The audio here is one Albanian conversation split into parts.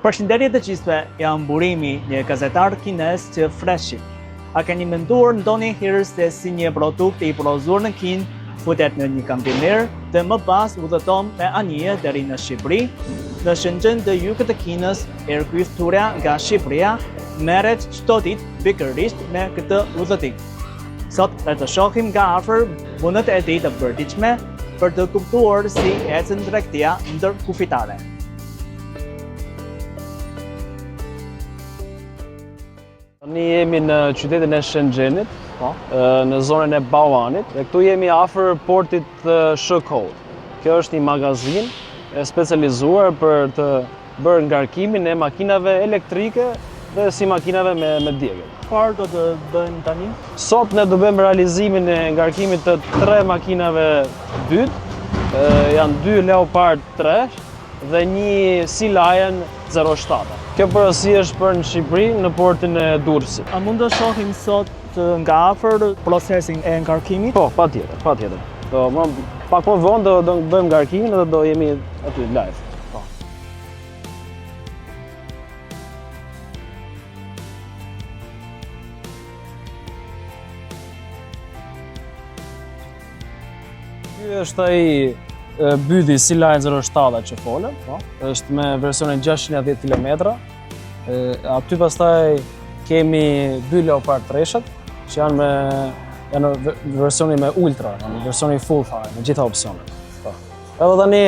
Përshëndetje të gjithëve, jam Burimi, një gazetar kines që freshit. A keni menduar ndonjëherë se si një produkt i prodhuar në Kinë futet në një kontiner dhe më pas udhëton me anije deri në Shqipëri? Në Shenzhen të jugut të Kinës, erëkythurja nga Shqipëria merret çdo ditë pikërisht me këtë udhëtim. Sot le të shohim nga afër punët e tij të përditshme për të kuptuar si ecën tregtia ndërkufitare. Ne jemi në qytetin e Shenzhenit, në zonën e Bao'anit, dhe këtu jemi afër portit Shekou. Kjo është një magazinë e specializuar për të bërë ngarkimin e makinave elektrike dhe si makinave me djegël. Çfarë do të bëjmë tani? Sot ne do bëjmë realizimin e ngarkimit të 3 makinave dytë, janë 2 Leopard 3 dhe një Sea Lion 07. Kjo porosi është për në Shqipëri, në portin e Durrësit. A mund të shohim sot nga afër procesin e ngarkimit? Po, patjetër. Pak më vonë do bëjmë ngarkimin dhe do jemi aty live. Po. Ky është ai byti Sea Lion 07 që folëm, është me versionin 610 km. Aty pastaj kemi 2 Leopard 3 që janë në versionin me Ultra, në versionin full fare, me gjitha opsionet. Edhe tani,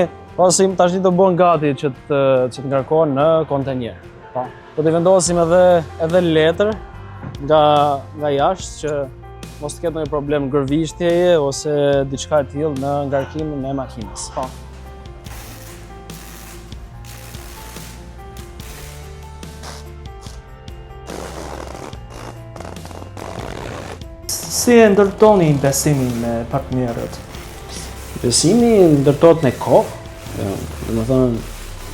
tash do bëhen gati që të ngarkohen në kontenjer. Do t'i vendosim edhe letër nga jashtë që mos të ketë ndonjë problem gërvishtjeje ose diçka e tillë në ngarkimin e makinës. Si e ndërtoni besimin me partnerët? Besimi ndërtohet me kohë. Domethënë,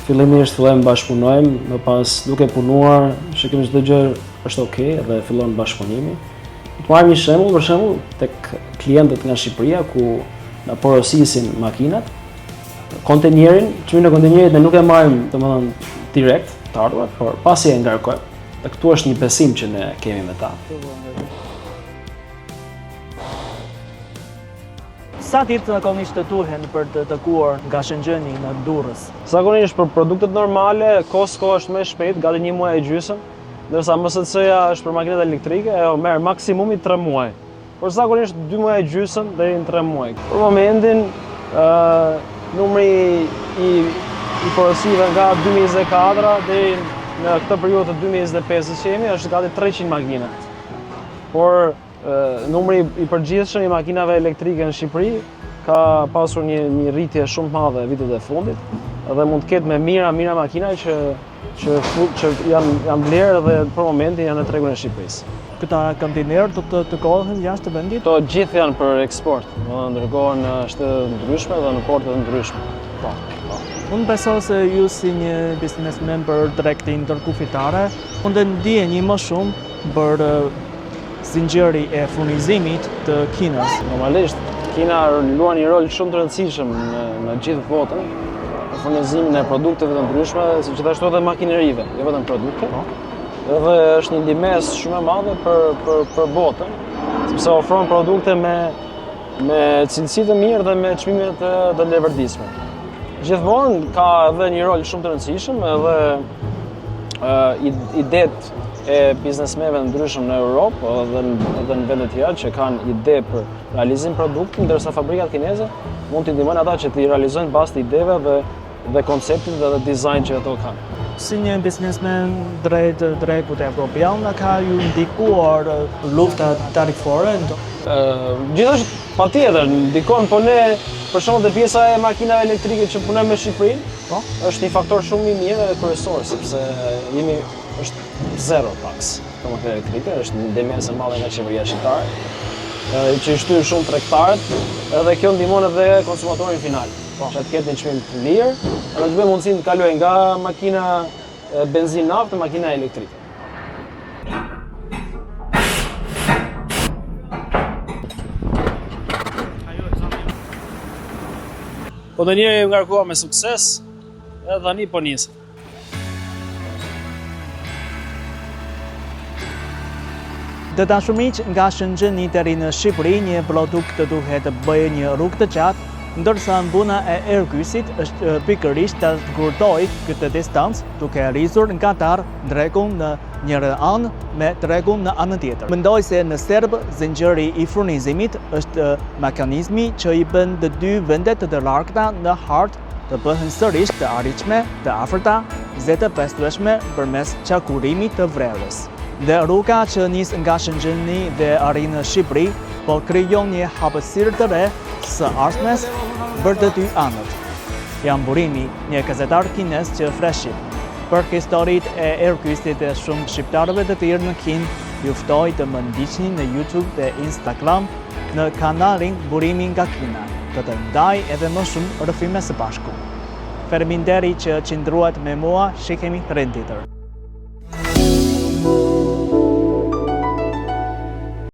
fillimisht fillojmë bashkëpunojmë, më pas duke punuar, shikojmë çdo gjë është okay dhe fillon bashkëpunimi. Të marrim një shembull, për shembull, tek klientët nga Shqipëria ku na porosisin makinat, kontenjerin, çmimin e kontenjerit ne nuk e marrim, domethënë, direkt të ardhurat, por pasi e ngarkojmë. Dhe këtu është një besim që ne kemi me ta. Sa ditë zakonisht të duhen për të takuar nga Shenzheni në Durrës? Zakonisht për produktet normale, Costco është më shpejt, gati 1 muaj e gjysmë, ndërsa MSC-ja është për makinat elektrike, merr maksimumi 3 muaj. Por zakonisht 2 muaj e gjysmë deri në 3 muaj. Për momentin, numri i porosive nga 2024 deri në këtë periudhë të 2025 që jemi është gati 300 makina. Por numri i përgjithshëm i makinave elektrike në Shqipëri ka pasur një rritje shumë të madhe vitet e fundit dhe mund të ketë me mira makina që janë blerë dhe për momentin janë në tregun e Shqipërisë. Këta kontenerë do të tërkohen jashtë të vendit? To gjithë janë për eksport, ndërkohen në shtete të ndryshme dhe në porte të ndryshme. Unë besoj se ju si një biznesmen për tregti ndërkufitare mund të ndiheni më shumë për zinxhiri e furnizimit të Kinës. Normalisht, Kina luan një rol shumë të rëndësishëm në gjithë botën në furnizimin e produkteve të ndryshme, si gjithashtu edhe makinerive, jo vetëm produkte. Dhe është një ndihmës shumë e madhe për botën, sepse ofron produkte me cilësi të mirë dhe me çmime të leverdisme. Gjithmonë ka edhe një rol shumë të rëndësishëm edhe idetë e biznesmenëve të ndryshëm në Europë dhe në vende të tjera që kanë ide për realizim produkti, ndërsa fabrikat kineze mund t'i ndihmojnë ata që t'i realizojnë bazë të ideve dhe konceptit dhe dizajn që ato kanë. Si një biznesmen drejt drekut evropian, ka ju ndikuar lufta tarifore? Gjithashtu patjetër ndikon, po ne për shembull te pjesa e makinave elektrike që punojmë me Shqipërinë, është një faktor shumë i mirë dhe kryesor sepse është zero tax për makinat elektrike, është një ndihmës e madhe nga qeveria shqiptare, që i shtyr shumë tregtarët, edhe kjo ndihmon edhe konsumatorin final. Që të ketë një çmim të lirë, edhe të bëjë mundësinë të kalojë nga makina benzinë naftë në makina elektrike. Kontenjeri u ngarkua me sukses, edhe tani po niset. Të dashur miq, nga Shëngjëni deri në Shqipëri, një produkt duhet të bëjë një rrugë të gjatë, ndërsa mbuna e Airkysit është pikërisht të ngurtoj këtë distancë duke rrisur nga tarë dregun në njërë anë me dregun në anën tjetër. Mendoj se në serb, zinxhiri i furnizimit është mekanizmi që i bën të dy vendet të largëta në hartë të bëhen sërish të arritshme, të afërta, dhe të pastrueshme përmes qarkullimit të vrerës. Dhe rruga që nis nga Shëngjëni dhe arrin në Shqipëri, po krijon një hapësirë të re së ardhmes për të dy anët. Jam Burimi, një gazetar kinez që freshit. Për historitë e Airkysit dhe shumë shqiptarëve të tjerë në Kinë, ju ftoj të më ndiqni në YouTube dhe Instagram në kanalin Burimi nga Kina, të ndaj edhe më shumë rrëfime së bashku. Faleminderit që qëndruat me mua, shihemi herën tjetër.